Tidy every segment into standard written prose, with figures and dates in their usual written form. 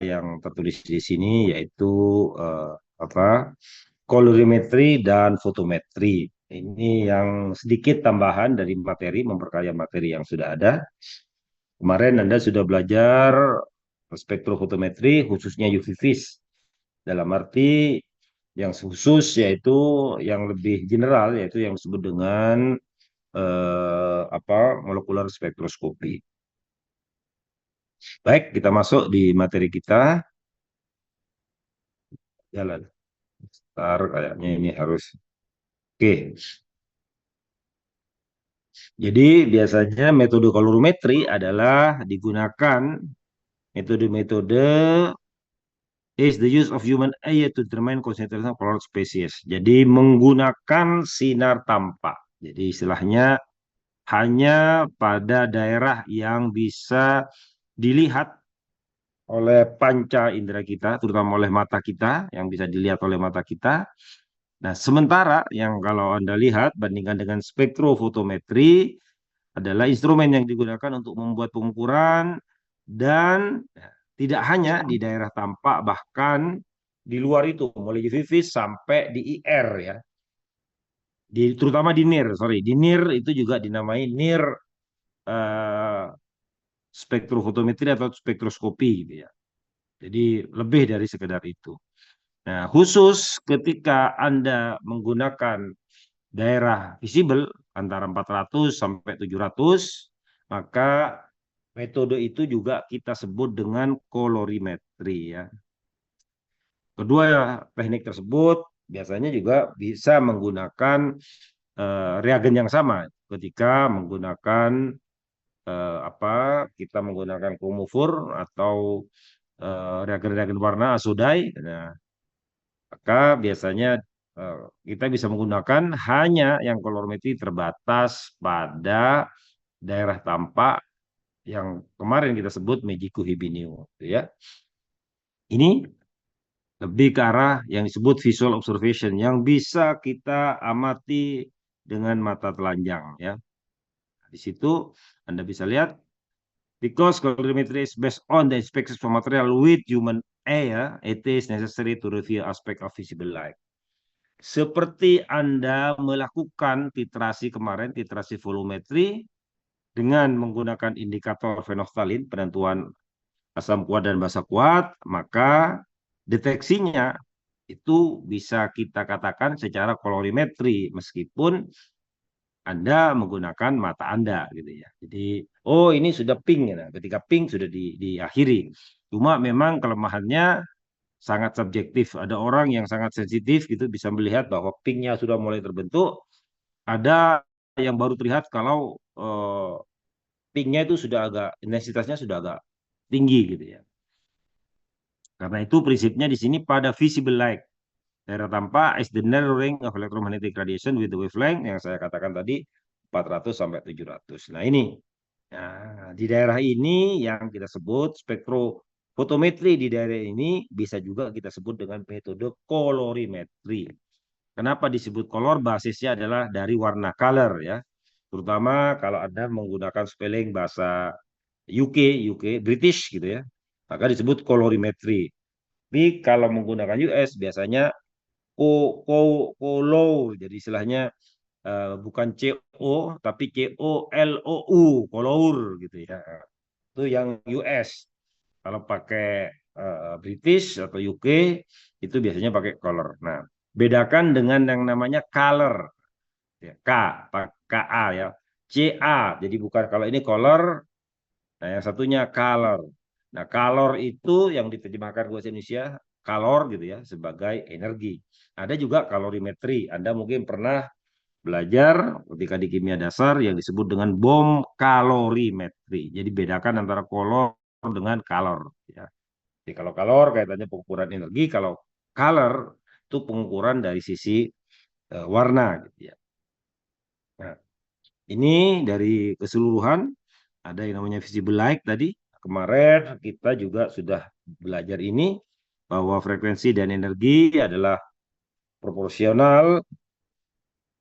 yang tertulis di sini yaitu apa kolorimetri dan fotometri. Ini yang sedikit tambahan dari materi, memperkaya materi yang sudah ada. Kemarin Anda sudah belajar spektrofotometri khususnya UV vis. Dalam arti yang khusus yaitu yang lebih general yaitu yang disebut dengan molekular spektroskopi. Baik, kita masuk di materi kita. Jalan. Ntar kayaknya ini harus. Oke. Jadi biasanya metode kolorimetri adalah digunakan metode-metode is the use of human eye to determine concentration of colored species. Jadi menggunakan sinar tampak. Jadi istilahnya hanya pada daerah yang bisa dilihat oleh panca indera kita, terutama oleh mata kita, yang bisa dilihat oleh mata kita. Nah, sementara yang kalau Anda lihat, bandingkan dengan spektrofotometri, adalah instrumen yang digunakan untuk membuat pengukuran dan tidak hanya di daerah tampak, bahkan di luar itu, mulai di vivis sampai di IR ya. Terutama di NIR, sorry. Di NIR itu juga dinamai NIR eh, spektrofotometri atau spektroskopi gitu ya. Jadi lebih dari sekedar itu. Nah, khusus ketika Anda menggunakan daerah visible antara 400 sampai 700, maka metode itu juga kita sebut dengan kolorimetri ya. Kedua teknik tersebut biasanya juga bisa menggunakan reagen yang sama ketika menggunakan kita menggunakan kromofur atau reagen-reagen warna asodai. Nah, maka biasanya kita bisa menggunakan hanya yang kolorimetri terbatas pada daerah tampak yang kemarin kita sebut Mejiku Hibiniu, ya. Ini lebih ke arah yang disebut visual observation yang bisa kita amati dengan mata telanjang, ya. Di situ Anda bisa lihat because colorimetry is based on the inspection of material with human eye, it is necessary to review aspect of visible light. Seperti Anda melakukan titrasi kemarin, titrasi volumetri dengan menggunakan indikator fenolftalin, penentuan asam kuat dan basa kuat, maka deteksinya itu bisa kita katakan secara kolorimetri meskipun Anda menggunakan mata Anda gitu ya. Jadi, oh ini sudah pink ya. Ketika pink sudah diakhiri. Cuma memang kelemahannya sangat subjektif. Ada orang yang sangat sensitif gitu bisa melihat bahwa pinknya sudah mulai terbentuk. Ada yang baru terlihat kalau pinknya itu sudah agak intensitasnya sudah agak tinggi gitu ya. Karena itu prinsipnya di sini pada visible light. Daerah tampak is the narrowing of electromagnetic radiation with the wavelength yang saya katakan tadi 400 sampai 700. Nah ini. Nah, di daerah ini yang kita sebut spektrofotometri di daerah ini bisa juga kita sebut dengan metode kolorimetri. Kenapa disebut kolor? Basisnya adalah dari warna color ya. Terutama kalau Anda menggunakan spelling bahasa UK, British gitu ya. Maka disebut kolorimetri. Tapi kalau menggunakan US biasanya color, jadi istilahnya bukan CO tapi COLOU, color gitu ya. Itu yang US. Kalau pakai British atau UK itu biasanya pakai color. Nah, bedakan dengan yang namanya color. Ya, KA ya. CA. Jadi bukan kalau ini color, nah yang satunya color. Nah, color itu yang diterjemahkan ke bahasa Indonesia kalor gitu ya sebagai energi. Ada juga kalorimetri. Anda mungkin pernah belajar ketika di kimia dasar yang disebut dengan bom kalorimetri. Jadi bedakan antara kolor dengan kalor ya. Jadi kalau kalor kaitannya pengukuran energi, kalau color itu pengukuran dari sisi warna gitu ya. Nah, ini dari keseluruhan ada yang namanya visible light tadi. Kemarin kita juga sudah belajar ini bahwa frekuensi dan energi adalah proporsional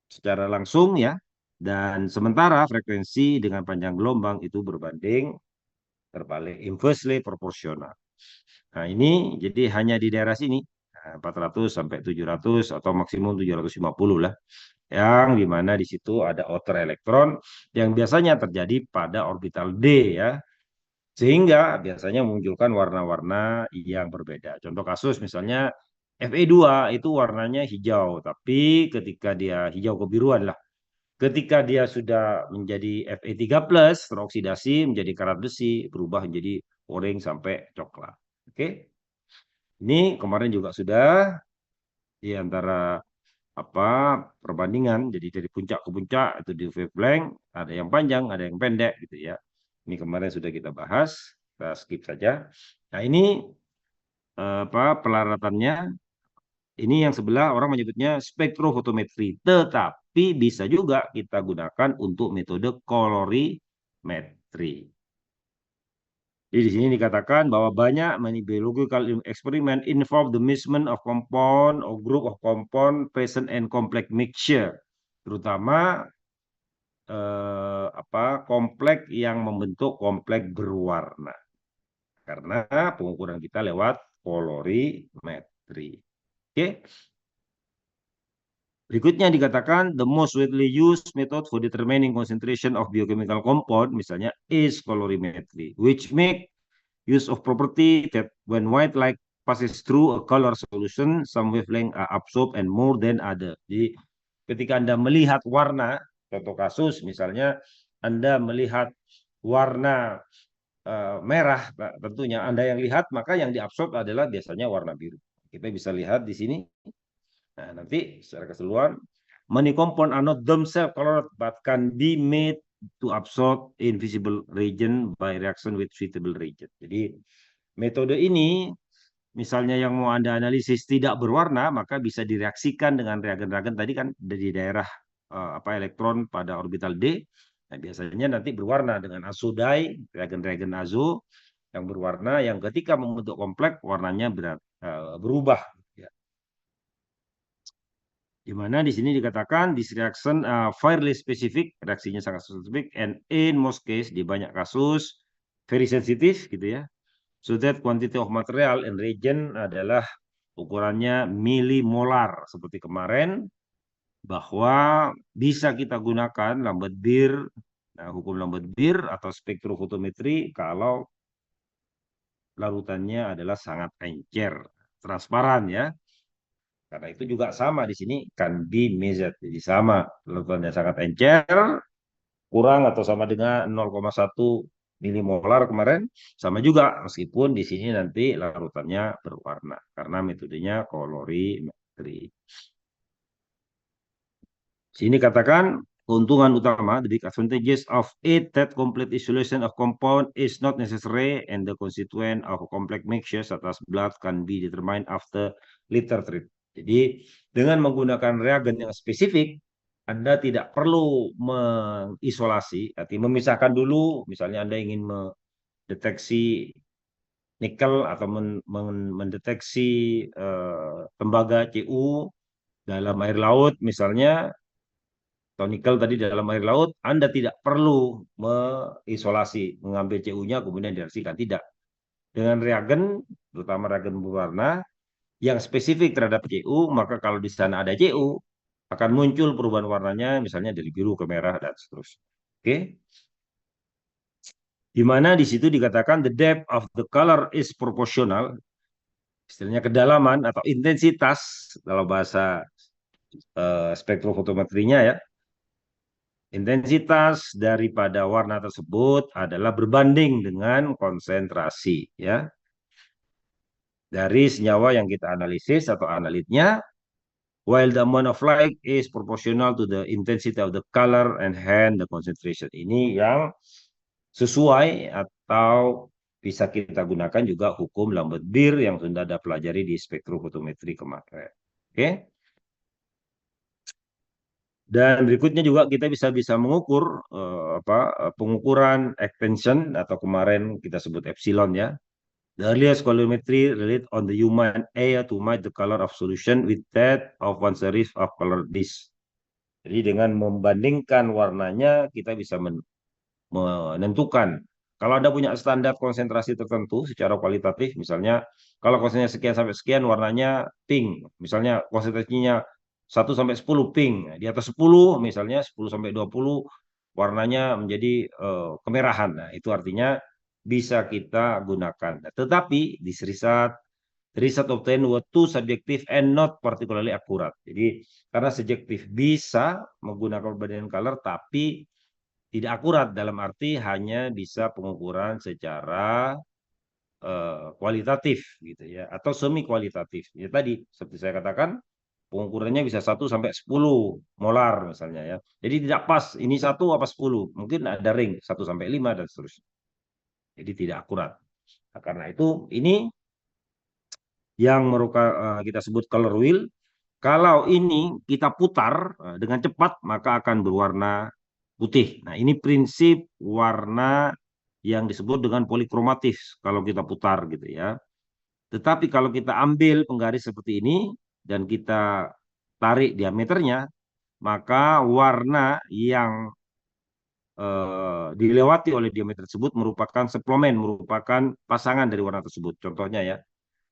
secara langsung ya. Dan sementara frekuensi dengan panjang gelombang itu berbanding terbalik, inversely proporsional. Nah, ini jadi hanya di daerah sini, 400 sampai 700 atau maksimum 750 lah. Yang dimana di situ ada outer elektron yang biasanya terjadi pada orbital D ya. Sehingga biasanya memunculkan warna-warna yang berbeda. Contoh kasus misalnya Fe2 itu warnanya hijau, tapi ketika dia hijau kebiruan lah. Ketika dia sudah menjadi Fe3+, teroksidasi menjadi karat besi, berubah menjadi oranye sampai coklat. Oke. Ini kemarin juga sudah di antara apa perbandingan, jadi dari puncak ke puncak itu di wavelength ada yang panjang, ada yang pendek gitu ya. Ini kemarin sudah kita bahas, kita skip saja. Nah, ini pelaratannya. Ini yang sebelah orang menyebutnya spektrofotometri, tetapi bisa juga kita gunakan untuk metode kolorimetri. Jadi di sini dikatakan bahwa banyak many biological experiment involve the measurement of compound or group of compound present in complex mixture, terutama kompleks yang membentuk kompleks berwarna. Karena pengukuran kita lewat kolorimetri. Oke. Berikutnya dikatakan the most widely used method for determining concentration of biochemical compound misalnya is colorimetry, which make use of property that when white light passes through a color solution, some wavelength are absorbed and more than other. Jadi ketika Anda melihat warna, contoh kasus misalnya Anda melihat warna merah, tentunya Anda yang lihat, maka yang diabsorb adalah biasanya warna biru. Kita bisa lihat di sini. Nah, nanti secara keseluruhan, many compound are not themselves colored but can be made to absorb invisible region by reaction with suitable region. Jadi metode ini misalnya yang mau Anda analisis tidak berwarna, maka bisa direaksikan dengan reagen-reagen tadi kan di daerah elektron pada orbital D. Nah, biasanya nanti berwarna dengan azodai, reagen-reagen azo yang berwarna yang ketika membentuk kompleks warnanya berubah. Di mana di sini dikatakan this reaction fairly specific, reaksinya sangat spesifik, and in most case di banyak kasus very sensitif gitu ya. So that quantity of material and reagent adalah ukurannya milimolar seperti kemarin, bahwa bisa kita gunakan lambat Beer, hukum lambat Beer atau spektrofotometri kalau larutannya adalah sangat encer, transparan ya. Karena itu juga sama di sini can be measured. Jadi sama, larutannya sangat encer, kurang atau sama dengan 0,1 milimolar kemarin, sama juga meskipun di sini nanti larutannya berwarna karena metodenya kolorimetri. Sini katakan keuntungan utama, the big advantages of it that complete isolation of compound is not necessary and the constituent of a complex mixture such as blood can be determined after liter treat. Jadi dengan menggunakan reagen yang spesifik, Anda tidak perlu mengisolasi, artinya memisahkan dulu, misalnya Anda ingin mendeteksi nikel atau mendeteksi tembaga Cu dalam air laut misalnya, atau nikel tadi dalam air laut, Anda tidak perlu mengisolasi, mengambil Cu-nya kemudian direaksikan. Tidak. Dengan reagen, terutama reagen berwarna, yang spesifik terhadap Cu, maka kalau di sana ada Cu, akan muncul perubahan warnanya, misalnya dari biru ke merah, dan seterusnya. Oke? Di mana di situ dikatakan the depth of the color is proportional, istilahnya kedalaman atau intensitas, dalam bahasa spektrofotometrinya ya, intensitas daripada warna tersebut adalah berbanding dengan konsentrasi ya dari senyawa yang kita analisis atau analitnya, while the amount of light is proportional to the intensity of the color and hence the concentration. Ini yang sesuai atau bisa kita gunakan juga hukum lambat Beer yang sudah ada pelajari di spektrofotometri kemarin. Oke. Dan berikutnya juga kita bisa mengukur pengukuran expansion atau kemarin kita sebut epsilon ya. The earliest colorimetry relate on the human eye to match the color of solution with that of one series of color disk. Jadi dengan membandingkan warnanya kita bisa menentukan Kalau Anda punya standar konsentrasi tertentu secara kualitatif, misalnya kalau konsentrasinya sekian sampai sekian warnanya pink, misalnya konsentrasinya 1 sampai 10 pink, di atas 10 misalnya 10 sampai 20 warnanya menjadi kemerahan. Nah, itu artinya bisa kita gunakan. Nah, tetapi di riset obtained were too subjective and not particularly accurate. Jadi karena subjektif bisa menggunakan perbandingan color tapi tidak akurat dalam arti hanya bisa pengukuran secara kualitatif gitu ya atau semi kualitatif. Ya tadi seperti saya katakan pengukurannya bisa 1 sampai 10 molar misalnya ya. Jadi tidak pas ini 1 apa 10. Mungkin ada ring 1 sampai 5 dan seterusnya. Jadi tidak akurat. Nah, karena itu ini yang merupakan kita sebut color wheel. Kalau ini kita putar dengan cepat maka akan berwarna putih. Nah, ini prinsip warna yang disebut dengan polikromatif kalau kita putar gitu ya. Tetapi kalau kita ambil penggaris seperti ini dan kita tarik diameternya, maka warna yang dilewati oleh diameter tersebut merupakan suplemen, merupakan pasangan dari warna tersebut. Contohnya ya,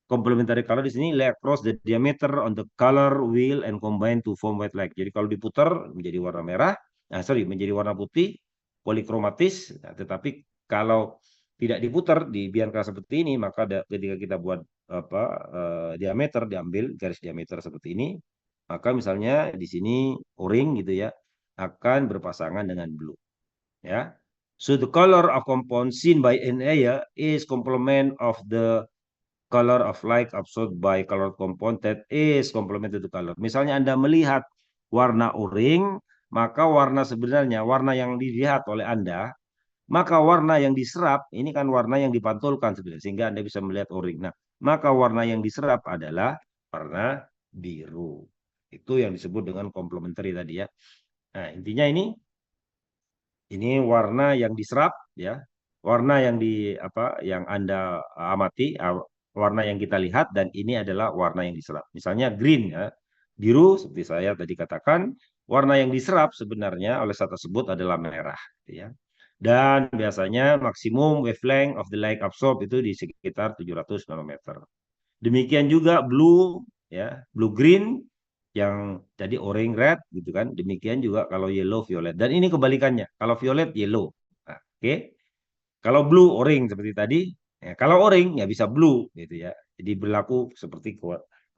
complementary color di sini lay across the diameter on the color wheel and combine to form white light. Jadi kalau diputar menjadi warna merah, menjadi warna putih, polikromatis. Nah, tetapi kalau tidak diputar, dibiarkan seperti ini, maka ketika kita buat apa diameter, diambil garis diameter seperti ini, maka misalnya di sini O-ring gitu ya, akan berpasangan dengan blue. Ya. So the color of compound seen by an area is complement of the color of light absorbed by color compound that is complemented to color. Misalnya Anda melihat warna O-ring, maka warna sebenarnya, warna yang dilihat oleh Anda, maka warna yang diserap, ini kan warna yang dipantulkan sebenarnya, sehingga Anda bisa melihat O-ring. Nah, maka warna yang diserap adalah warna biru. Itu yang disebut dengan complementary tadi ya. Nah, intinya ini warna yang diserap ya, warna yang yang Anda amati, warna yang kita lihat dan ini adalah warna yang diserap. Misalnya green ya, biru seperti saya tadi katakan, warna yang diserap sebenarnya oleh zat tersebut adalah merah ya. Dan biasanya maksimum wavelength of the light absorbed itu di sekitar 700 nanometer. Demikian juga blue ya, blue green yang jadi orange red gitu kan. Demikian juga kalau yellow violet. Dan ini kebalikannya. Kalau violet yellow. Nah, oke. Kalau blue orange seperti tadi, ya, kalau orange ya bisa blue gitu ya. Jadi berlaku seperti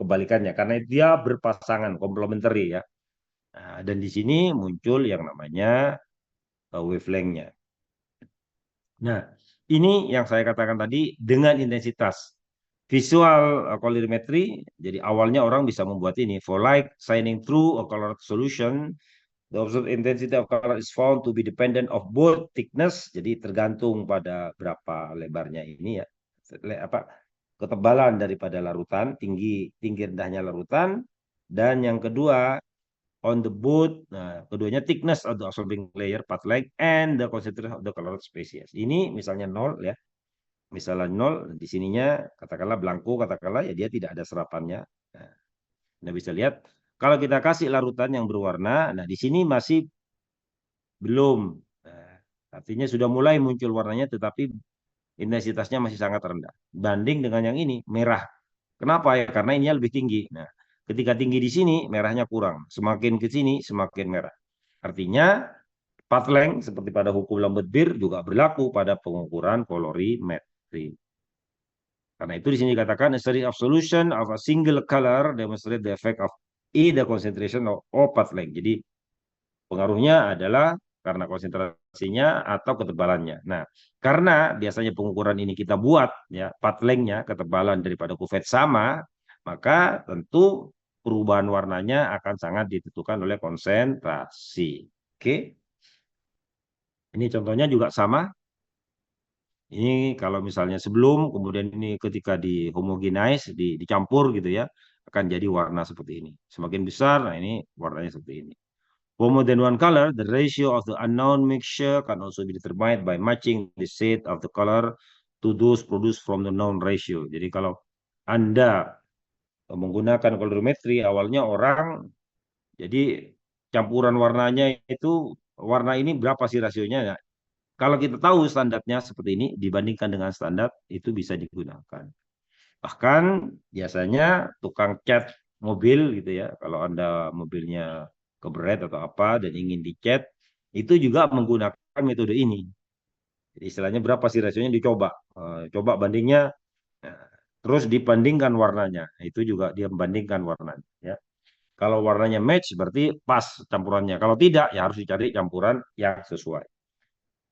kebalikannya karena dia berpasangan complementary ya. Nah, dan di sini muncul yang namanya wavelength-nya. Nah, ini yang saya katakan tadi dengan intensitas visual colorimetry. Jadi awalnya orang bisa membuat ini. For light shining through a colored solution, the observed intensity of color is found to be dependent of both thickness. Jadi tergantung pada berapa lebarnya ini ya. Apa ketebalan daripada larutan, tinggi rendahnya larutan, dan yang kedua on the both, nah keduanya thickness of the absorbing layer path length and the concentration of the colored species. Ini misalnya 0 ya, misalnya 0 di sininya katakanlah blanko, katakanlah ya dia tidak ada serapannya. Nah, Anda bisa lihat kalau kita kasih larutan yang berwarna, nah di sini masih belum. Nah, artinya sudah mulai muncul warnanya tetapi intensitasnya masih sangat rendah. Banding dengan yang ini merah. Kenapa ya? Karena ini lebih tinggi. Nah, ketika tinggi di sini merahnya kurang. Semakin ke sini semakin merah. Artinya path length seperti pada hukum Lambert-Beer juga berlaku pada pengukuran kolorimetri. Karena itu di sini dikatakan a study of solution of a single color demonstrate the effect of either concentration or path length. Jadi pengaruhnya adalah karena konsentrasinya atau ketebalannya. Nah, karena biasanya pengukuran ini kita buat ya path length-nya, ketebalan daripada kuvet sama, maka tentu perubahan warnanya akan sangat ditentukan oleh konsentrasi. Oke. Ini contohnya juga sama. Ini kalau misalnya sebelum, kemudian ini ketika dihomogenize, dicampur gitu ya, akan jadi warna seperti ini. Semakin besar, nah ini warnanya seperti ini. For more than one color, the ratio of the unknown mixture can also be determined by matching the shade of the color to those produced from the known ratio. Jadi kalau Anda menggunakan colorimetry, awalnya orang, jadi campuran warnanya itu, warna ini berapa sih rasionya? Kalau kita tahu standarnya seperti ini dibandingkan dengan standar itu bisa digunakan. Bahkan biasanya tukang cat mobil gitu ya, kalau Anda mobilnya keberet atau apa dan ingin dicat, itu juga menggunakan metode ini. Jadi istilahnya berapa sih rasionya dicoba. Coba bandingnya, eh, terus dibandingkan warnanya. Itu juga dia membandingkan warnanya. Ya. Kalau warnanya match berarti pas campurannya. Kalau tidak, ya harus dicari campuran yang sesuai.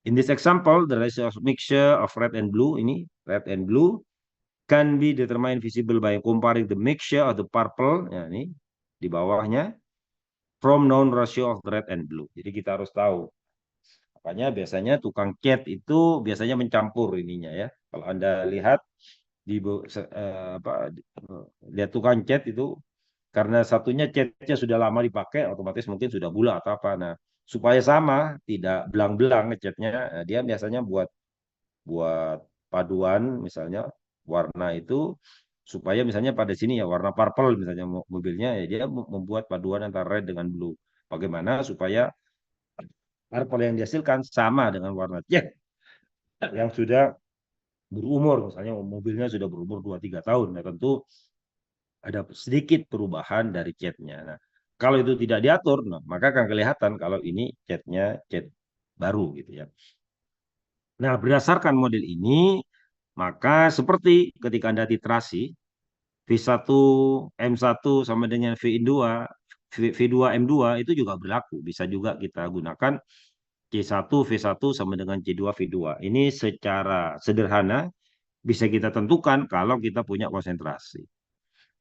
In this example, the ratio of mixture of red and blue, ini red and blue, can be determined visible by comparing the mixture of the purple, ya ini di bawahnya, from known ratio of red and blue. Jadi kita harus tahu. Makanya biasanya tukang cat itu biasanya mencampur ininya ya. Kalau Anda lihat di lihat tukang cat itu karena satunya catnya sudah lama dipakai, otomatis mungkin sudah bula atau apa. Nah, supaya sama, tidak belang-belang catnya, dia biasanya buat buat paduan misalnya warna itu supaya misalnya pada sini ya warna purple misalnya mobilnya ya dia membuat paduan antara red dengan blue. Bagaimana supaya purple yang dihasilkan sama dengan warna cat yang sudah berumur, misalnya mobilnya sudah berumur 2-3 tahun, nah tentu ada sedikit perubahan dari catnya. Nah, kalau itu tidak diatur, nah, maka akan kelihatan kalau ini catnya cat baru gitu ya. Nah, berdasarkan model ini, maka seperti ketika Anda titrasi, V1 M1 sama dengan V2, V2 M2 itu juga berlaku. Bisa juga kita gunakan C1 V1 sama dengan C2 V2. Ini secara sederhana bisa kita tentukan kalau kita punya konsentrasi.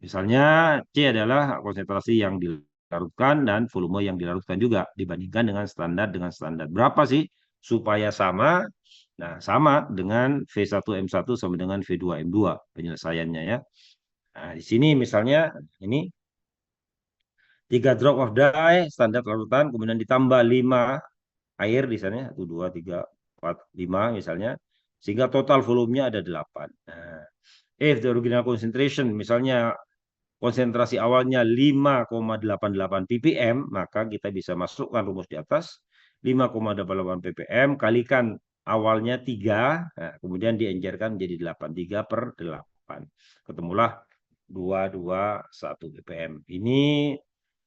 Misalnya C adalah konsentrasi yang dilarutkan dan volume yang dilarutkan juga dibandingkan dengan standar. Berapa sih supaya sama? Nah, sama dengan V1M1 sama dengan V2M2 penyelesaiannya ya. Nah, di sini misalnya ini 3 drop of dye standar larutan kemudian ditambah 5 air di sana 1 2 3 4 5 misalnya sehingga total volumenya ada 8. Nah, if the original concentration misalnya konsentrasi awalnya 5,88 ppm, maka kita bisa masukkan rumus di atas 5,88 ppm kalikan awalnya 3, nah, kemudian diencerkan menjadi 8, 3 per 8. Ketemulah 221 ppm. Ini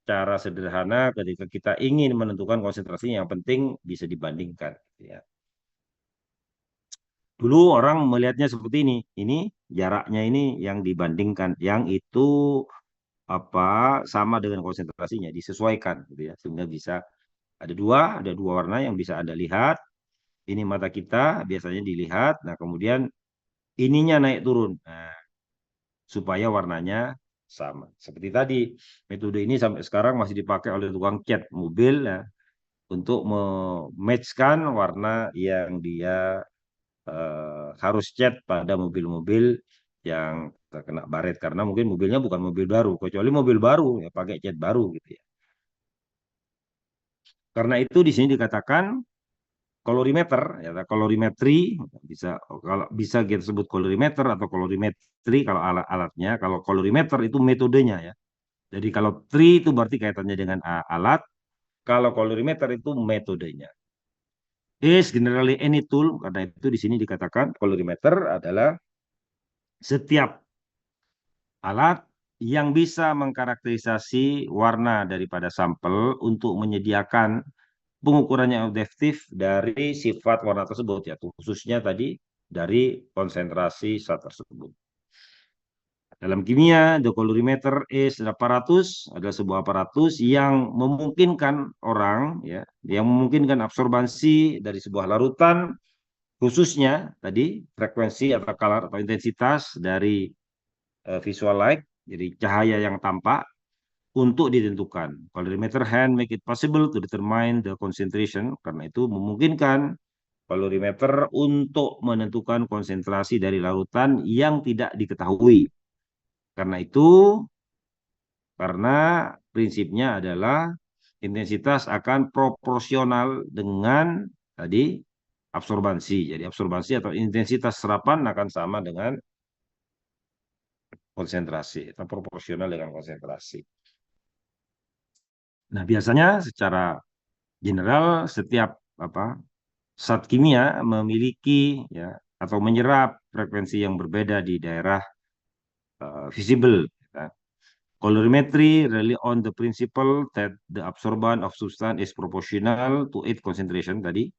cara sederhana ketika kita ingin menentukan konsentrasi yang penting bisa dibandingkan. Ya. Dulu orang melihatnya seperti ini. Ini jaraknya ini yang dibandingkan, yang itu apa sama dengan konsentrasinya disesuaikan gitu ya sehingga bisa ada dua warna yang bisa Anda lihat. Ini mata kita biasanya dilihat. Nah, kemudian ininya naik turun. Nah, supaya warnanya sama. Seperti tadi, metode ini sampai sekarang masih dipakai oleh tukang cat mobil ya, untuk mematchkan warna yang dia harus cat pada mobil-mobil yang terkena baret karena mungkin mobilnya bukan mobil baru, kecuali mobil baru ya pakai cat baru gitu ya. Karena itu di sini dikatakan kolorimeter ya kolorimetri bisa kalau bisa kita sebut kolorimeter atau kolorimetri kalau alat-alatnya. Kalau kolorimeter itu metodenya ya. Jadi kalau tri itu berarti kaitannya dengan alat, kalau kolorimeter itu metodenya. Is generally any tool, karena itu di sini dikatakan kolorimeter adalah setiap alat yang bisa mengkarakterisasi warna daripada sampel untuk menyediakan pengukuran yang objektif dari sifat warna tersebut, ya khususnya tadi dari konsentrasi zat tersebut. Dalam kimia, the colorimeter is an apparatus, adalah sebuah aparatus yang memungkinkan orang, ya, yang memungkinkan absorbansi dari sebuah larutan, khususnya tadi frekuensi atau color atau intensitas dari visual light, jadi cahaya yang tampak, untuk ditentukan. Colorimeter hand make it possible to determine the concentration, karena itu memungkinkan colorimeter untuk menentukan konsentrasi dari larutan yang tidak diketahui. Karena prinsipnya adalah intensitas akan proporsional dengan tadi absorbansi. Jadi absorbansi atau intensitas serapan akan sama dengan konsentrasi atau proporsional dengan konsentrasi. Nah, biasanya secara general setiap zat kimia memiliki ya atau menyerap frekuensi yang berbeda di daerah visible. Ya. Colorimetry rely on the principle that the absorban of substance is proportional to its concentration tadi,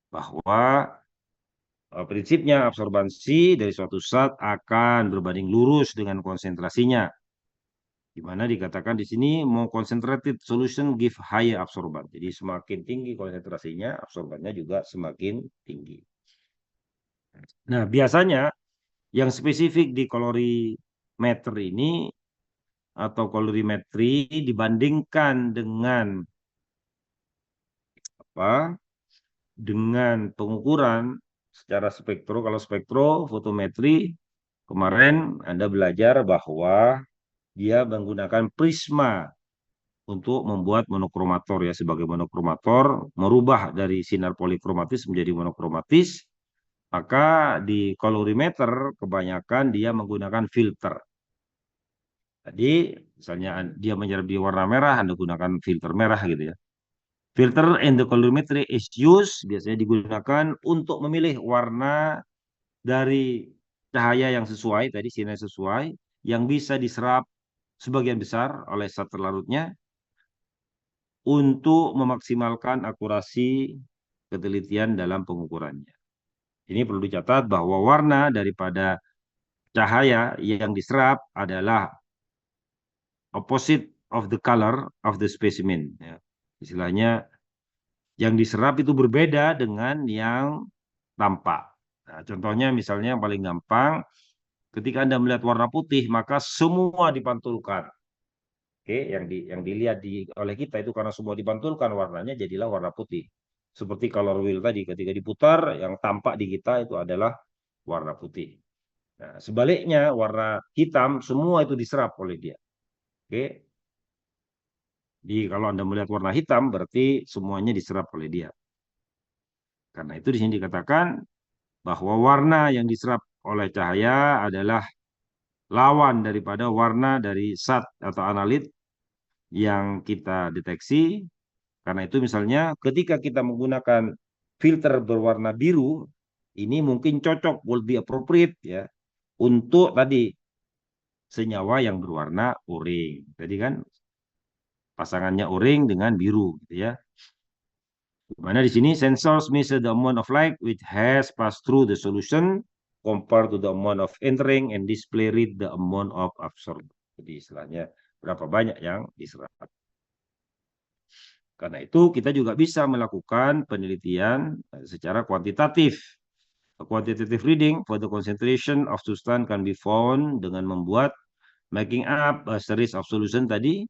bahwa prinsipnya absorbansi dari suatu zat akan berbanding lurus dengan konsentrasinya. Di mana dikatakan di sini more concentrated solution give higher absorban. Jadi semakin tinggi konsentrasinya, absorbannya juga semakin tinggi. Nah, biasanya yang spesifik di kolorimeter ini atau kolorimetri dibandingkan dengan apa? Dengan pengukuran secara spektro. Kalau spektro fotometri kemarin Anda belajar bahwa dia menggunakan prisma untuk membuat monokromator ya, sebagai monokromator merubah dari sinar polikromatis menjadi monokromatis. Maka di kolorimeter kebanyakan dia menggunakan filter. Tadi misalnya dia menyerap di warna merah, Anda gunakan filter merah gitu ya. Filter in the colorimetry is used biasanya digunakan untuk memilih warna dari cahaya yang sesuai, tadi sinar sesuai, yang bisa diserap sebagian besar oleh zat terlarutnya untuk memaksimalkan akurasi ketelitian dalam pengukurannya. Ini perlu dicatat bahwa warna daripada cahaya yang diserap adalah opposite of the color of the specimen. Ya. Istilahnya yang diserap itu berbeda dengan yang tampak. Nah, contohnya misalnya yang paling gampang, ketika Anda melihat warna putih, maka semua dipantulkan. Oke, yang dilihat oleh kita itu karena semua dipantulkan warnanya jadilah warna putih. Seperti color wheel tadi, ketika diputar, yang tampak di kita itu adalah warna putih. Nah, sebaliknya warna hitam semua itu diserap oleh dia. Oke. Jadi kalau Anda melihat warna hitam berarti semuanya diserap oleh dia. Karena itu di sini dikatakan bahwa warna yang diserap oleh cahaya adalah lawan daripada warna dari zat atau analit yang kita deteksi. Karena itu misalnya ketika kita menggunakan filter berwarna biru, ini mungkin cocok, will be appropriate ya, untuk tadi senyawa yang berwarna oranye. Tadi kan pasangannya oranye dengan biru gitu ya. Mana di sini sensors measure the amount of light which has passed through the solution compared to the amount of entering and display read the amount of absorbed. Jadi istilahnya berapa banyak yang diserap. Karena itu kita juga bisa melakukan penelitian secara kuantitatif. A quantitative reading for the concentration of substance can be found dengan membuat making up a series of solution tadi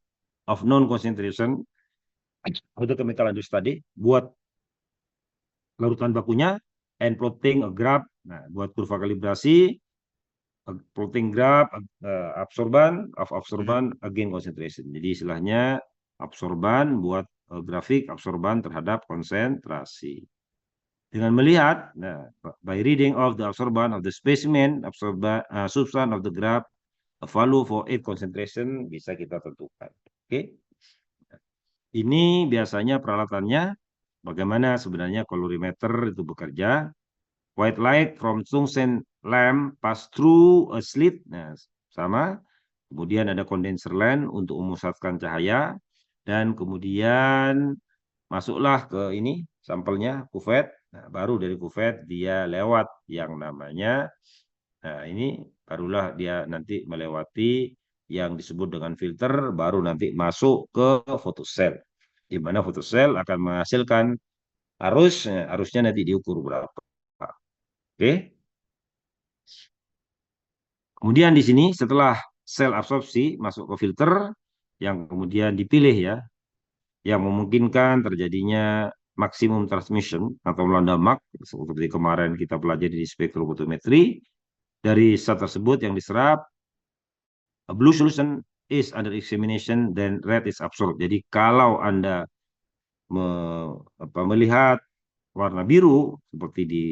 of known concentration of the chemical induced tadi, buat larutan bakunya and plotting a graph. Nah, buat kurva kalibrasi, plotting graph absorban again concentration. Jadi istilahnya absorban buat grafik absorban terhadap konsentrasi. Dengan melihat, nah, by reading of the absorban of the specimen, substance of the graph, a value for its concentration bisa kita tentukan. Oke. Ini biasanya peralatannya bagaimana sebenarnya kolorimeter itu bekerja. White light from tungsten lamp pass through a slit. Nah, sama. Kemudian ada condenser lens untuk memusatkan cahaya. Dan kemudian masuklah ke ini sampelnya kuvet. Nah, baru dari kuvet dia lewat yang namanya, nah ini barulah dia nanti melewati yang disebut dengan filter, baru nanti masuk ke fotosel. Di mana fotosel akan menghasilkan arusnya nanti diukur berapa. Oke. Kemudian di sini setelah sel absorpsi masuk ke filter yang kemudian dipilih ya, yang memungkinkan terjadinya maksimum transmission atau lambda mak seperti kemarin kita pelajari di spektrofotometri. Dari zat tersebut yang diserap, a blue solution is under examination, then red is absorbed. Jadi kalau Anda melihat warna biru seperti di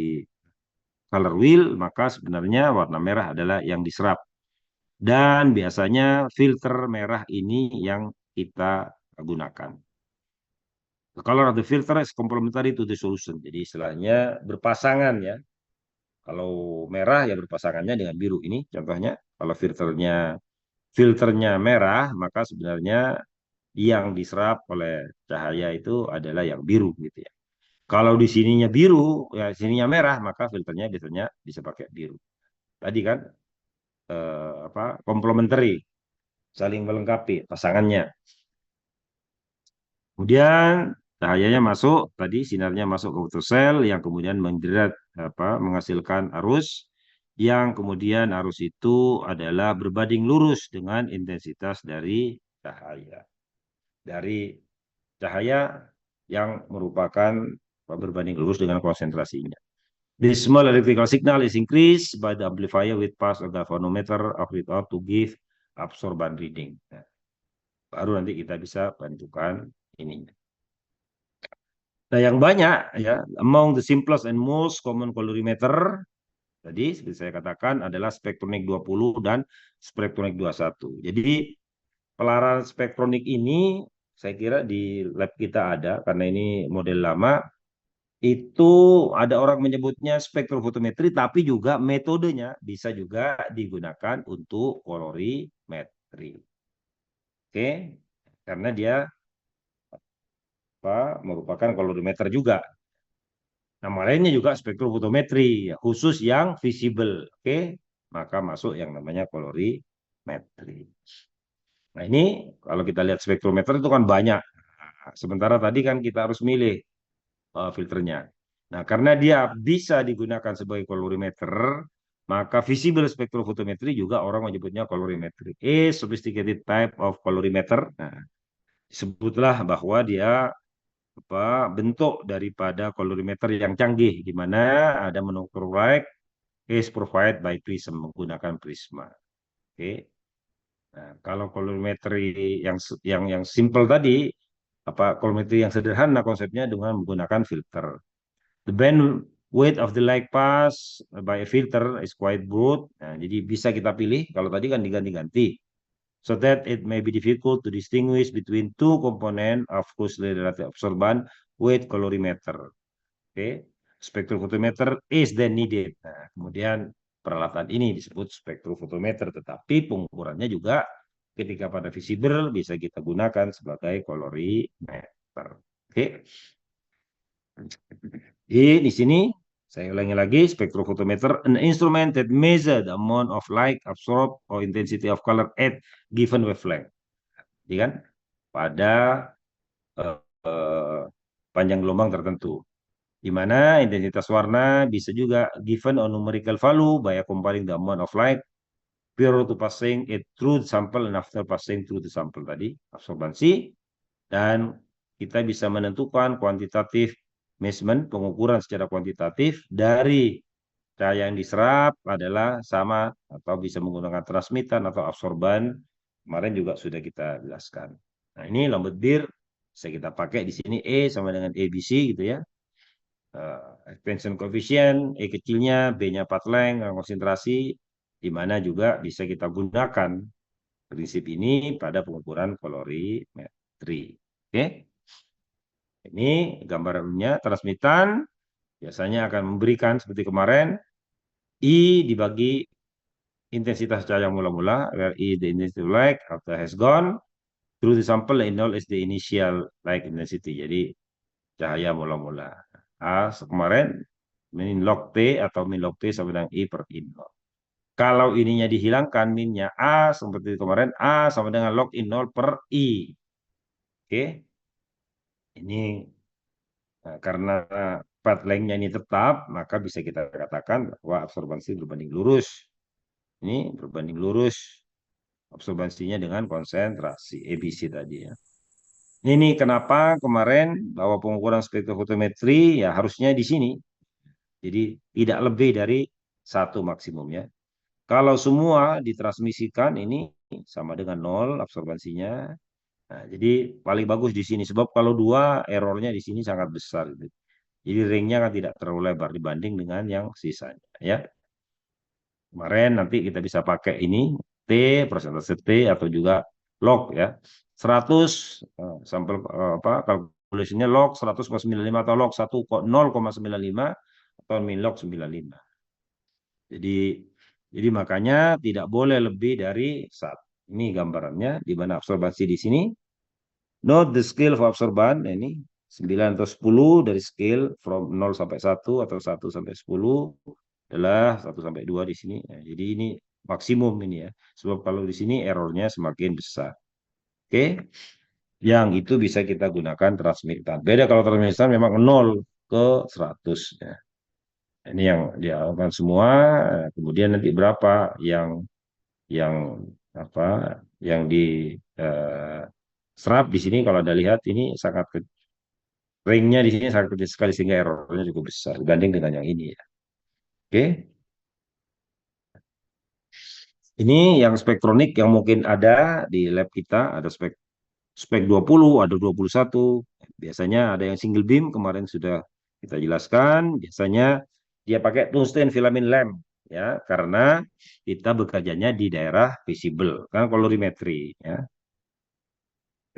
color wheel, maka sebenarnya warna merah adalah yang diserap. Dan biasanya filter merah ini yang kita gunakan. The color of the filter is complementary to the solution. Jadi istilahnya berpasangan ya. Kalau merah ya berpasangannya dengan biru. Ini contohnya kalau filternya merah, maka sebenarnya yang diserap oleh cahaya itu adalah yang biru gitu ya. Kalau di sininya biru, ya sininya merah, maka filternya biasanya bisa pakai biru. Tadi kan complementary, saling melengkapi pasangannya. Kemudian cahayanya masuk, tadi sinarnya masuk ke fotosel yang kemudian menghasilkan arus, yang kemudian arus itu adalah berbanding lurus dengan intensitas dari cahaya. Dari cahaya yang merupakan berbanding lurus dengan konsentrasinya. The small electrical signal is increased by the amplifier with pass of galvanometer of it out to give absorban reading. Nah, baru nanti kita bisa bantukan ininya. Nah, yang banyak ya, among the simplest and most common colorimeter tadi seperti saya katakan adalah Spektronik 20 dan Spektronik 21. Jadi pelaran spektronik ini saya kira di lab kita ada karena ini model lama. Itu ada orang menyebutnya spektrofotometri, tapi juga metodenya bisa juga digunakan untuk kolorimetri. Oke, karena dia merupakan kolorimeter juga. Nama lainnya juga spektrofotometri, ya, khusus yang visible. Oke, maka masuk yang namanya kolorimetri. Nah ini kalau kita lihat spektrometer itu kan banyak. Sementara tadi kan kita harus milih filternya. Nah, karena dia bisa digunakan sebagai kolorimeter, maka visible spectrophotometry juga orang menyebutnya kolorimetri. Sophisticated type of colorimeter. Nah, disebutlah bahwa dia bentuk daripada kolorimeter yang canggih, di mana ada monochrome light is provided by prism, menggunakan prisma. Oke. Nah, kalau kolorimetri yang simple tadi, kolorimetri yang sederhana konsepnya dengan menggunakan filter. The bandwidth of the light pass by a filter is quite broad. Nah, jadi bisa kita pilih. Kalau tadi kan diganti-ganti. So that it may be difficult to distinguish between two components of closely related absorbance with colorimeter. Okay. Spektrofotometer is then needed. Nah, kemudian peralatan ini disebut spektrofotometer, tetapi pengukurannya juga ketika pada visible bisa kita gunakan sebagai kolorimeter. Oke. Di sini saya ulangi lagi, spektrofotometer, an instrument that measure the amount of light absorbed or intensity of color at given wavelength. Jadi kan pada panjang gelombang tertentu, di mana intensitas warna bisa juga given on numerical value by comparing the amount of light prior to passing it through the sample and after passing through the sample tadi, absorbansi, dan kita bisa menentukan kuantitatif measurement, pengukuran secara kuantitatif dari cahaya yang diserap adalah sama atau bisa menggunakan transmitan atau absorban. Kemarin juga sudah kita jelaskan. Nah, ini lambat bir bisa kita pakai di sini E sama dengan ABC gitu ya. Expansion coefficient, E kecilnya, B-nya path length, konsentrasi, di mana juga bisa kita gunakan prinsip ini pada pengukuran kolorimetri. Oke. Ini gambarnya transmitan biasanya akan memberikan seperti kemarin I dibagi intensitas cahaya mula-mula, where I the intensity of light after has gone through the sample and 0 is the initial light intensity. Jadi cahaya mula-mula. Kemarin min log T atau min log T sama dengan I per I0. Kalau ininya dihilangkan minnya A seperti kemarin A sama dengan log I0 per I. Oke. Ini karena path length-nya ini tetap, maka bisa kita katakan bahwa absorbansi berbanding lurus. Ini berbanding lurus absorbansinya dengan konsentrasi ABC tadi ya. Ini kenapa kemarin bahwa pengukuran spektrofotometri ya harusnya di sini. Jadi tidak lebih dari 1 maksimumnya. Kalau semua ditransmisikan ini sama dengan 0 absorbansinya. Nah, jadi paling bagus di sini sebab kalau 2 errornya di sini sangat besar gitu. Jadi ringnya kan tidak terlalu lebar dibanding dengan yang sisanya ya. Kemarin nanti kita bisa pakai ini T, persentase T atau juga log ya. 100 sampel tulisannya log 100,95 atau log 1,0,95 atau min log 95. Jadi makanya tidak boleh lebih dari satu. Ini gambarannya di mana absorbansi di sini. Note the scale of absorban. Nah, ini 9 atau 10 dari scale from 0 sampai 1 atau 1 sampai 10 adalah 1 sampai 2 di sini. Nah, jadi ini maksimum ini ya. Sebab kalau di sini errornya semakin besar. Oke. Yang itu bisa kita gunakan transmitan. Beda kalau transmitan memang 0 ke 100 ya. Ini yang diaturkan semua, kemudian nanti berapa yang apa yang di eh, serap di sini kalau Anda lihat ini sangat ringnya di sini sangat kecil sekali sehingga errornya cukup besar dibanding dengan yang ini ya. Oke. Ini yang spektronik yang mungkin ada di lab kita, ada spek 20, ada 21. Biasanya ada yang single beam, kemarin sudah kita jelaskan. Biasanya dia pakai tungsten filament lamp ya, karena kita bekerjanya di daerah visible, kan kolorimetri ya.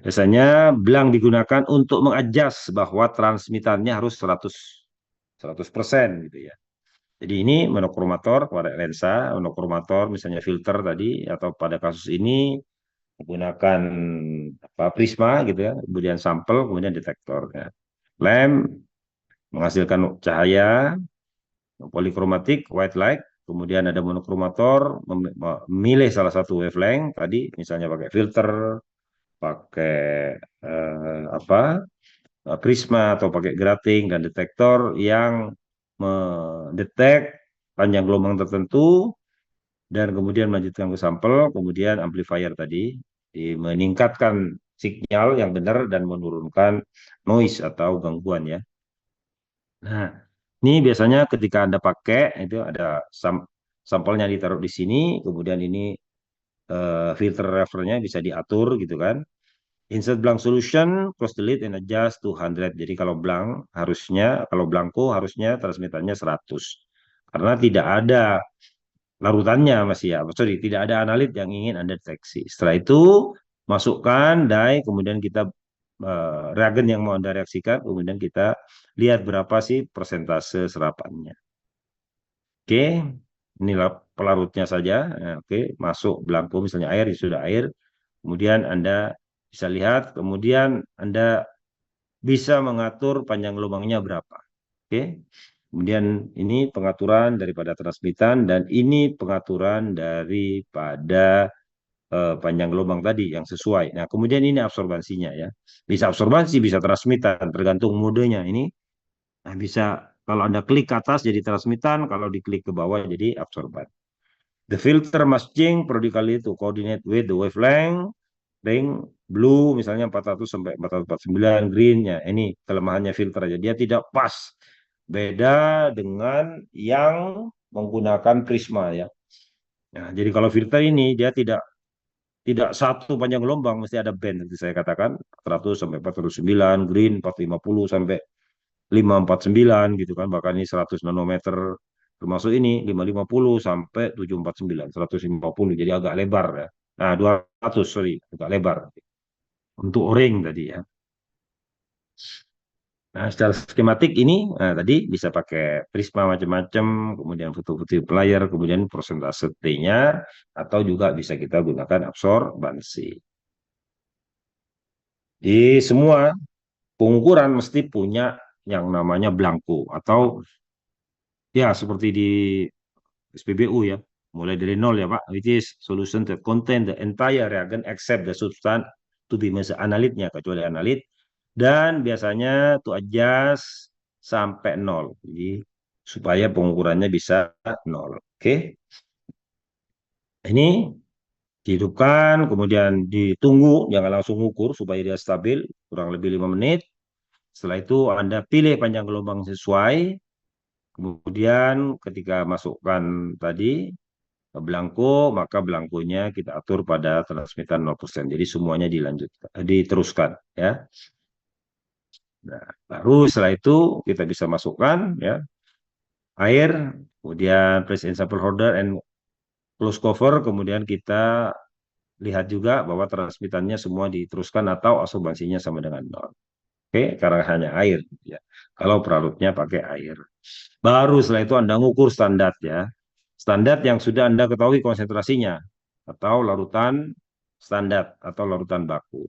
Biasanya belang digunakan untuk mengadjust bahwa transmitannya harus 100% gitu ya. Jadi ini monokromator pada lensa, monokromator misalnya filter tadi, atau pada kasus ini menggunakan apa, prisma gitu ya, kemudian sampel, kemudian detektor. Ya. Lamp menghasilkan cahaya polikromatik, white light, kemudian ada monokromator memilih salah satu wavelength tadi, misalnya pakai filter, pakai apa prisma atau pakai grating dan detektor yang mendetek panjang gelombang tertentu dan kemudian melanjutkan ke sampel, kemudian amplifier tadi meningkatkan sinyal yang benar dan menurunkan noise atau gangguan ya. Nah, ini biasanya ketika Anda pakai itu ada sampelnya ditaruh di sini, kemudian ini filter refernya bisa diatur gitu kan. Insert blank solution, cross delete and adjust to 100. Jadi kalau blank harusnya, kalau blanko harusnya transmitannya 100. Karena tidak ada larutannya masih ya. Sorry, tidak ada analit yang ingin Anda deteksi. Setelah itu masukkan dye, kemudian kita reagen yang mau Anda reaksikan, kemudian kita lihat berapa sih persentase serapannya. Oke, inilah pelarutnya saja. Nah, oke, masuk belangko misalnya air, ya sudah air. Kemudian Anda bisa lihat, kemudian Anda bisa mengatur panjang lubangnya berapa. Oke. Kemudian ini pengaturan daripada transmitan dan ini pengaturan daripada panjang gelombang tadi yang sesuai. Nah, kemudian ini absorbansinya ya. Bisa absorbansi, bisa transmitan, tergantung modenya. Ini nah, bisa kalau Anda klik ke atas jadi transmitan, kalau diklik ke bawah jadi absorban. The filter must change periodically to coordinate with the wavelength. Ring blue misalnya 400 sampai 449, greennya ini kelemahannya filter aja. Dia tidak pas. Beda dengan yang menggunakan prisma ya. Nah, jadi kalau filter ini dia tidak satu panjang gelombang, mesti ada band nanti saya katakan 100 sampai 409, green 450 sampai 549 gitu kan, bahkan ini 100 nanometer termasuk ini 550 sampai 749, 150 jadi agak lebar ya. Nah, 200 sorry, agak lebar untuk ring tadi ya. Nah, secara skematik ini tadi bisa pakai prisma macam-macam, kemudian foto-foto player, kemudian persentase T-nya, atau juga bisa kita gunakan absorbansi. Di semua pengukuran mesti punya yang namanya blanko atau ya seperti di SPBU ya, mulai dari nol ya Pak, which is solution that contain the entire reagent except the substance to be measured, analitnya kecuali analit, dan biasanya to adjust sampai nol, jadi supaya pengukurannya bisa nol. Oke, ini dihidupkan, kemudian ditunggu, jangan langsung ukur supaya dia stabil, kurang lebih 5 menit. Setelah itu Anda pilih panjang gelombang sesuai, kemudian ketika masukkan tadi belangko, maka belangkonya kita atur pada transmitan 0%. Jadi semuanya dilanjutkan, diteruskan ya. Nah, baru setelah itu kita bisa masukkan ya air, kemudian place in sample holder and close cover, kemudian kita lihat juga bahwa transmitannya semua diteruskan atau asuransinya sama dengan nol. Oke, karena hanya air, gitu ya. Kalau pelarutnya pakai air. Baru setelah itu Anda ngukur standar ya. Standar yang sudah Anda ketahui konsentrasinya atau larutan standar atau larutan baku.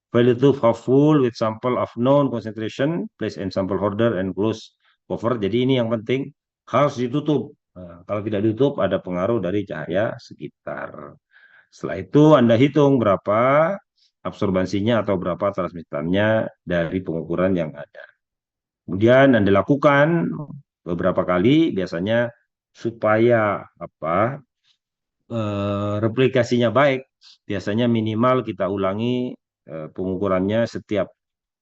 Value to full with sample of known concentration, place in sample holder and close cover. Jadi ini yang penting harus ditutup. Nah, kalau tidak ditutup ada pengaruh dari cahaya sekitar. Setelah itu Anda hitung berapa absorbansinya atau berapa transmitannya dari pengukuran yang ada. Kemudian Anda lakukan beberapa kali biasanya supaya replikasinya baik. Biasanya minimal kita ulangi pengukurannya setiap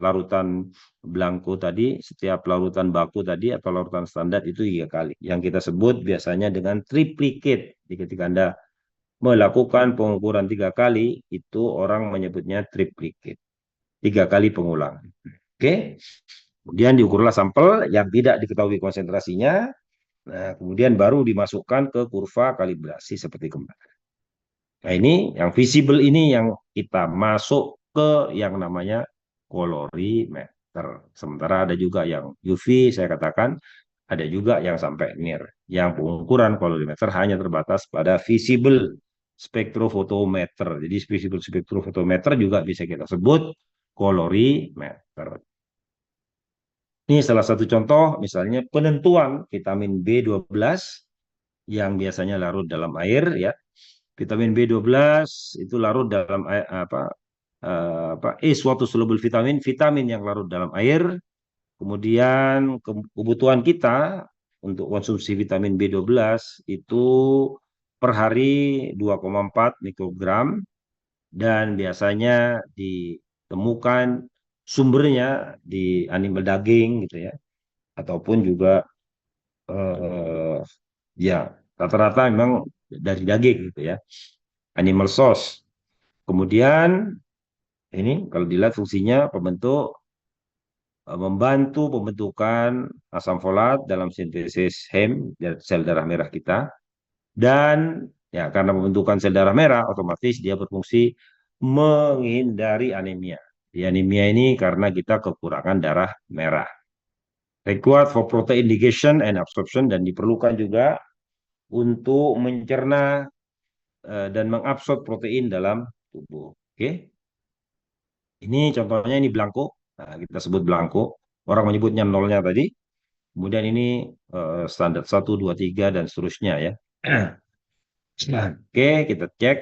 larutan blanko tadi, setiap larutan baku tadi atau larutan standar itu 3 kali. Yang kita sebut biasanya dengan triplicate. Jadi ketika Anda melakukan pengukuran 3 kali, itu orang menyebutnya triplicate. 3 kali pengulang. Oke. Kemudian diukurlah sampel yang tidak diketahui konsentrasinya. Nah, kemudian baru dimasukkan ke kurva kalibrasi seperti kemarin. Nah, ini yang visible ini yang kita masuk ke yang namanya kolorimeter. Sementara ada juga yang UV, saya katakan, ada juga yang sampai NIR. Yang pengukuran kolorimeter hanya terbatas pada visible spektrofotometer. Jadi visible spektrofotometer juga bisa kita sebut kolorimeter. Ini salah satu contoh, misalnya penentuan vitamin B12 yang biasanya larut dalam air, ya. Vitamin B12 itu larut dalam air, suatu soluble vitamin, vitamin yang larut dalam air. Kemudian kebutuhan kita untuk konsumsi vitamin B12 itu per hari 2,4 mikrogram dan biasanya ditemukan sumbernya di animal daging gitu ya, ataupun juga eh, ya rata-rata memang dari daging gitu ya, animal source. Kemudian ini kalau dilihat fungsinya membantu pembentukan asam folat dalam sintesis HEM sel darah merah kita, dan ya karena pembentukan sel darah merah otomatis dia berfungsi menghindari anemia. Di anemia ini karena kita kekurangan darah merah. Required for protein digestion and absorption, dan diperlukan juga untuk mencerna dan mengabsorb protein dalam tubuh. Oke. Ini contohnya ini blanko. Nah, kita sebut blanko. Orang menyebutnya nolnya tadi. Kemudian ini standar 1, 2, 3 dan seterusnya ya. Nah, oke, kita cek.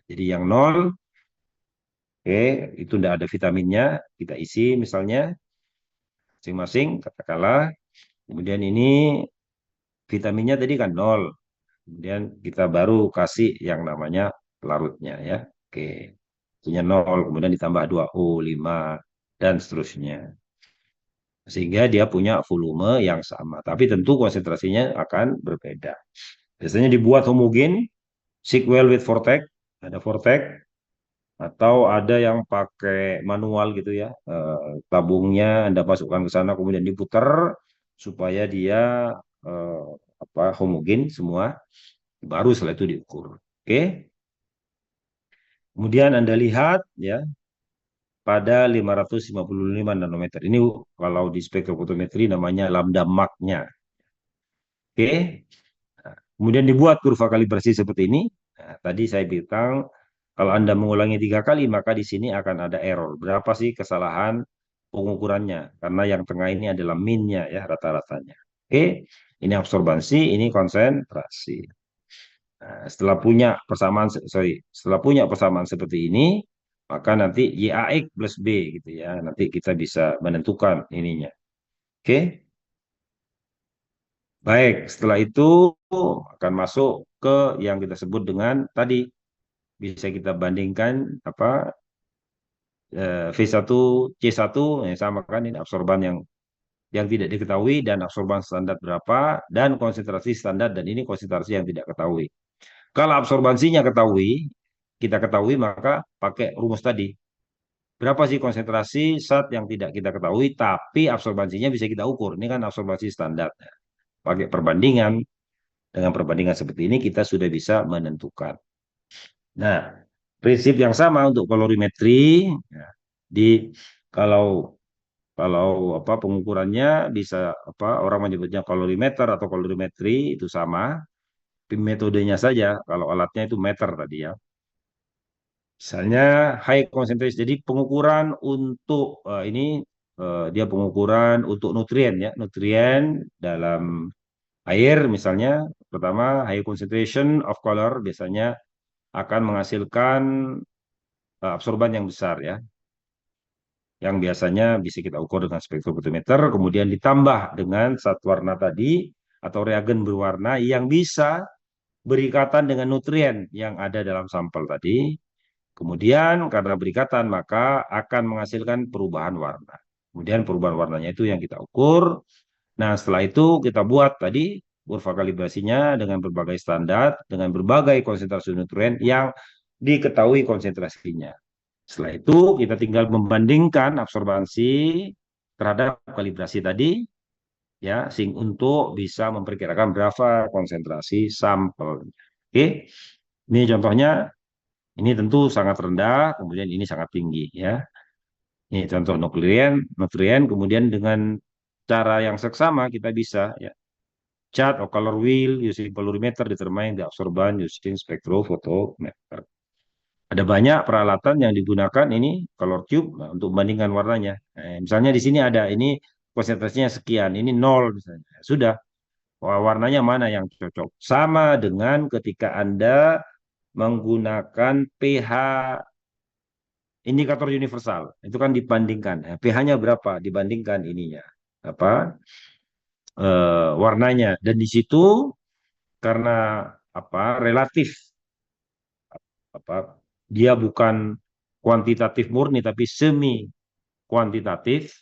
Jadi yang nol, oke, itu tidak ada vitaminnya. Kita isi misalnya masing-masing, katakanlah. Kemudian ini vitaminnya tadi kan nol. Kemudian kita baru kasih yang namanya pelarutnya ya. Oke, itunya nol. Kemudian ditambah 2O, 5, dan seterusnya. Sehingga dia punya volume yang sama. Tapi tentu konsentrasinya akan berbeda. Biasanya dibuat homogen, sequel with vortex, ada vortex, atau ada yang pakai manual gitu ya. Tabungnya Anda masukkan ke sana, kemudian diputar supaya dia eh, homogen semua. Baru setelah itu diukur. Oke. Kemudian Anda lihat ya pada 555 nanometer. Ini kalau di spektrofotometri namanya lambda Mach-nya. Oke. Nah, kemudian dibuat kurva kalibrasi seperti ini. Nah, tadi saya bilang kalau Anda mengulangi 3 kali, maka di sini akan ada error. Berapa sih kesalahan pengukurannya? Karena yang tengah ini adalah min-nya ya, rata-ratanya. Oke, ini absorbansi, ini konsentrasi. Nah, setelah punya persamaan seperti ini, maka nanti YAX plus B gitu ya. Nanti kita bisa menentukan ininya. Oke. Baik, setelah itu akan masuk ke yang kita sebut dengan tadi, bisa kita bandingkan V1 C1 sama kan, ini absorban yang tidak diketahui dan absorban standar berapa dan konsentrasi standar, dan ini konsentrasi yang tidak ketahui. Kalau absorbansinya kita ketahui, maka pakai rumus tadi. Berapa sih konsentrasi zat yang tidak kita ketahui tapi absorbansinya bisa kita ukur. Ini kan absorbansi standar. Pakai perbandingan, dengan perbandingan seperti ini kita sudah bisa menentukan. Nah, prinsip yang sama untuk kolorimetri ya, di Kalau kalau apa pengukurannya bisa apa orang menyebutnya kalorimeter atau kalorimetri itu sama, tapi metodenya saja. Kalau alatnya itu meter tadi ya. Misalnya high concentration. Jadi pengukuran untuk ini dia pengukuran untuk nutrien ya, nutrien dalam air misalnya. Pertama high concentration of color biasanya akan menghasilkan absorban yang besar ya, yang biasanya bisa kita ukur dengan spektrometer, kemudian ditambah dengan zat warna tadi atau reagen berwarna yang bisa berikatan dengan nutrien yang ada dalam sampel tadi. Kemudian karena berikatan maka akan menghasilkan perubahan warna. Kemudian perubahan warnanya itu yang kita ukur. Nah, setelah itu kita buat tadi kurva kalibrasinya dengan berbagai standar, dengan berbagai konsentrasi nutrien yang diketahui konsentrasinya. Setelah itu kita tinggal membandingkan absorbansi terhadap kalibrasi tadi ya, sing untuk bisa memperkirakan berapa konsentrasi sampel. Oke. Ini contohnya, ini tentu sangat rendah, kemudian ini sangat tinggi ya. Ini contoh nutrien, nutrien kemudian dengan cara yang seksama kita bisa ya chart or color wheel using colorimeter determine the absorban using spectrophotometer. Ada banyak peralatan yang digunakan ini color tube untuk membandingkan warnanya. Misalnya di sini ada ini konsentrasinya sekian, ini nol misalnya. Sudah, warnanya mana yang cocok? Sama dengan ketika Anda menggunakan pH indikator universal. Itu kan dibandingkan. pH-nya berapa dibandingkan ininya. Apa? Warnanya. Dan di situ karena apa? Relatif apa? Dia bukan kuantitatif murni tapi semi kuantitatif.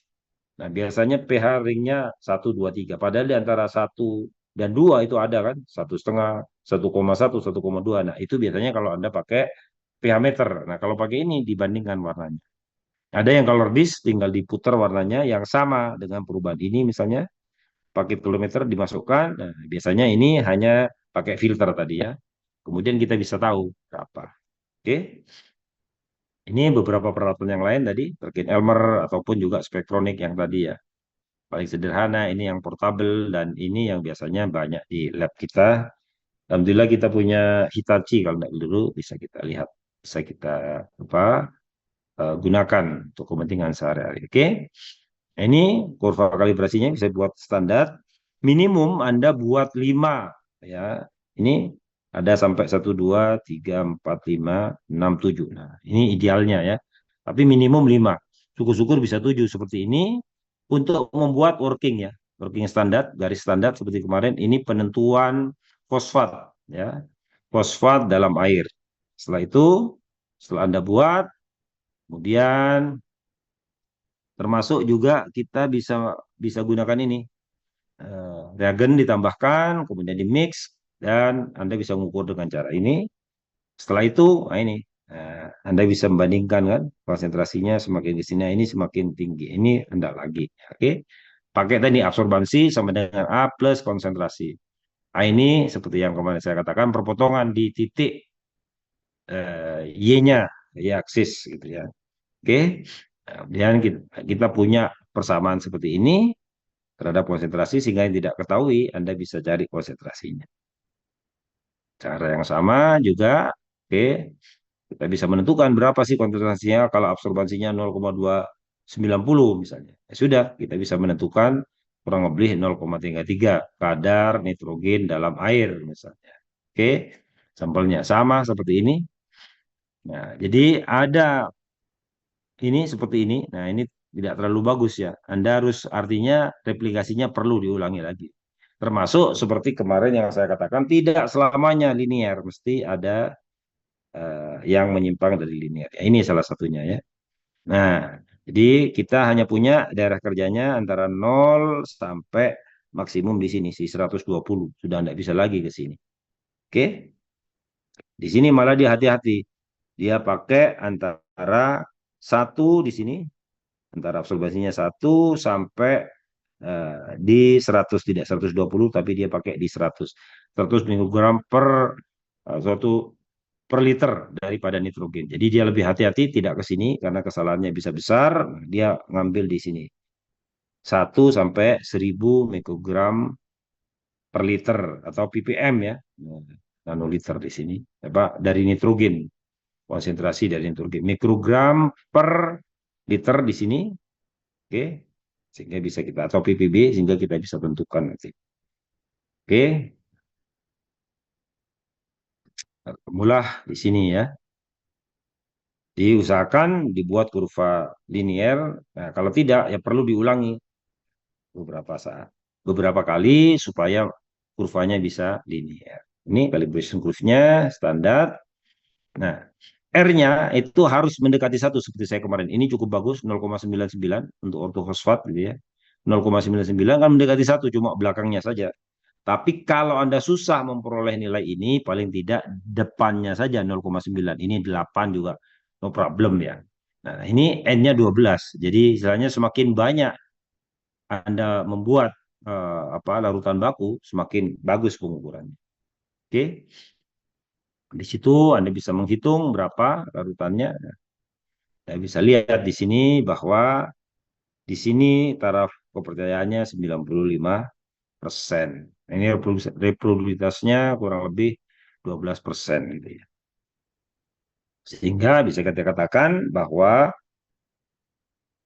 Nah, biasanya pH ringnya 1, 2, 3. Padahal di antara 1 dan 2 itu ada kan 1,5, 1,1, 1,2. Nah, itu biasanya kalau Anda pakai pH meter. Nah, kalau pakai ini dibandingkan warnanya. Ada yang color disk tinggal diputar warnanya yang sama dengan perubahan ini misalnya pakai kilometer dimasukkan. Nah, biasanya ini hanya pakai filter tadi ya. Kemudian kita bisa tahu berapa. Oke. Ini beberapa peralatan yang lain tadi, terkait Elmer ataupun juga Spektronik yang tadi ya. Paling sederhana, ini yang portable, dan ini yang biasanya banyak di lab kita. Alhamdulillah kita punya Hitachi, kalau tidak dulu bisa kita lihat. Bisa kita apa gunakan untuk kepentingan sehari-hari. Oke, ini kurva kalibrasinya bisa buat standar. Minimum Anda buat 5. Ya, ini ada sampai 1, 2, 3, 4, 5, 6, 7. Nah, ini idealnya ya. Tapi minimum 5. Syukur-syukur bisa 7 seperti ini untuk membuat working ya. Working standar, garis standar seperti kemarin ini penentuan fosfat ya. Fosfat dalam air. Setelah itu, setelah Anda buat, kemudian termasuk juga kita bisa bisa gunakan ini reagen ditambahkan, kemudian di mix dan Anda bisa mengukur dengan cara ini. Setelah itu, nah ini Anda bisa membandingkan kan konsentrasinya semakin di sini ini semakin tinggi. Ini Anda lagi, oke? Pakai tadi absorbansi sama dengan A plus konsentrasi. A ini seperti yang kemarin saya katakan perpotongan di titik Y-nya, Y-aksis gitu ya. Oke? Kemudian kita punya persamaan seperti ini terhadap konsentrasi sehingga yang tidak ketahui Anda bisa cari konsentrasinya. Cara yang sama juga, oke, kita bisa menentukan berapa sih konsentrasinya kalau absorbansinya 0,290 misalnya. Ya sudah, kita bisa menentukan kurang lebih 0,33 kadar nitrogen dalam air misalnya. Oke, sampelnya sama seperti ini. Nah, jadi ada ini seperti ini. Nah, ini tidak terlalu bagus ya. Anda harus artinya replikasinya perlu diulangi lagi. Termasuk seperti kemarin yang saya katakan tidak selamanya linear, mesti ada yang menyimpang dari linear. Ya, ini salah satunya ya. Nah, jadi kita hanya punya daerah kerjanya antara 0 sampai maksimum di sini sih 120. Sudah tidak bisa lagi ke sini. Oke. Di sini malah dia hati-hati. Dia pakai antara 1 di sini antara absorbasinya 1 sampai di 100, tidak 120 tapi dia pakai di 100 mikrogram per 1 per liter daripada nitrogen. Jadi dia lebih hati-hati tidak ke sini karena kesalahannya bisa besar. Dia ngambil di sini 1 sampai 1000 mikrogram per liter atau ppm ya, nanoliter di sini. Apa dari nitrogen, konsentrasi dari nitrogen, mikrogram per liter di sini, oke, sehingga bisa kita atau ppb sehingga kita bisa tentukan nanti. Oke, ketemulah di sini ya. Diusahakan dibuat kurva linier. Nah, kalau tidak ya perlu diulangi beberapa saat, beberapa kali supaya kurvanya bisa linier. Ini calibration curve-nya standar. Nah, R-nya itu harus mendekati 1 seperti saya kemarin. Ini cukup bagus 0,99 untuk ortofosfat gitu ya. 0,99 kan mendekati 1 cuma belakangnya saja. Tapi kalau Anda susah memperoleh nilai ini, paling tidak depannya saja 0,9. Ini 8 juga no problem ya. Nah, ini N-nya 12. Jadi istilahnya semakin banyak Anda membuat larutan baku, semakin bagus pengukurannya. Oke. Di situ Anda bisa menghitung berapa larutannya. Anda bisa lihat di sini bahwa di sini taraf kepercayaannya 95%. Ini reproduksitasnya kurang lebih 12% gitu ya. Sehingga bisa kita katakan bahwa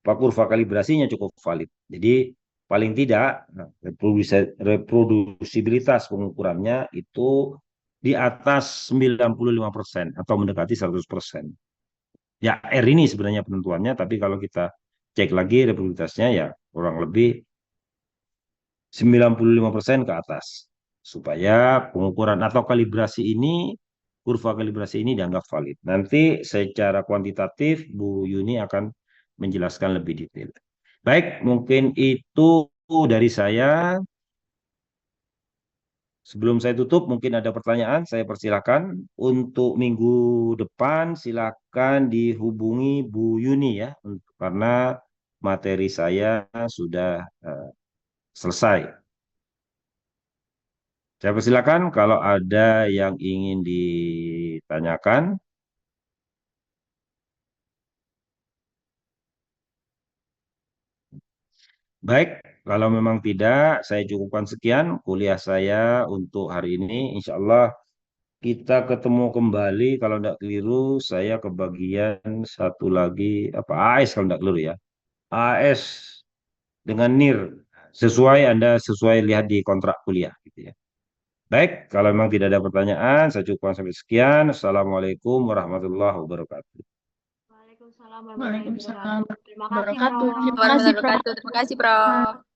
kurva kalibrasinya cukup valid. Jadi paling tidak reproduksibilitas pengukurannya itu di atas 95% atau mendekati 100%. Ya, R ini sebenarnya penentuannya, tapi kalau kita cek lagi reproduksibilitasnya ya kurang lebih 95% ke atas. Supaya pengukuran atau kalibrasi ini, kurva kalibrasi ini dianggap valid. Nanti secara kuantitatif Bu Yuni akan menjelaskan lebih detail. Baik, mungkin itu dari saya. Sebelum saya tutup, mungkin ada pertanyaan, saya persilakan. Untuk minggu depan, silakan dihubungi Bu Yuni ya, karena materi saya sudah selesai. Saya persilakan kalau ada yang ingin ditanyakan. Baik, kalau memang tidak, saya cukupkan sekian kuliah saya untuk hari ini. Insya Allah kita ketemu kembali. Kalau tidak keliru, saya kebagian satu lagi, apa AS kalau tidak keliru ya. AS dengan NIR. Anda sesuai lihat di kontrak kuliah. Gitu ya. Baik, kalau memang tidak ada pertanyaan, saya cukupkan sampai sekian. Assalamualaikum warahmatullahi wabarakatuh. Waalaikumsalam warahmatullahi Waalaikumsalam wabarakatuh. Terima kasih, wabarakatuh. Prof. Terima kasih, Prof. Terima kasih, Prof.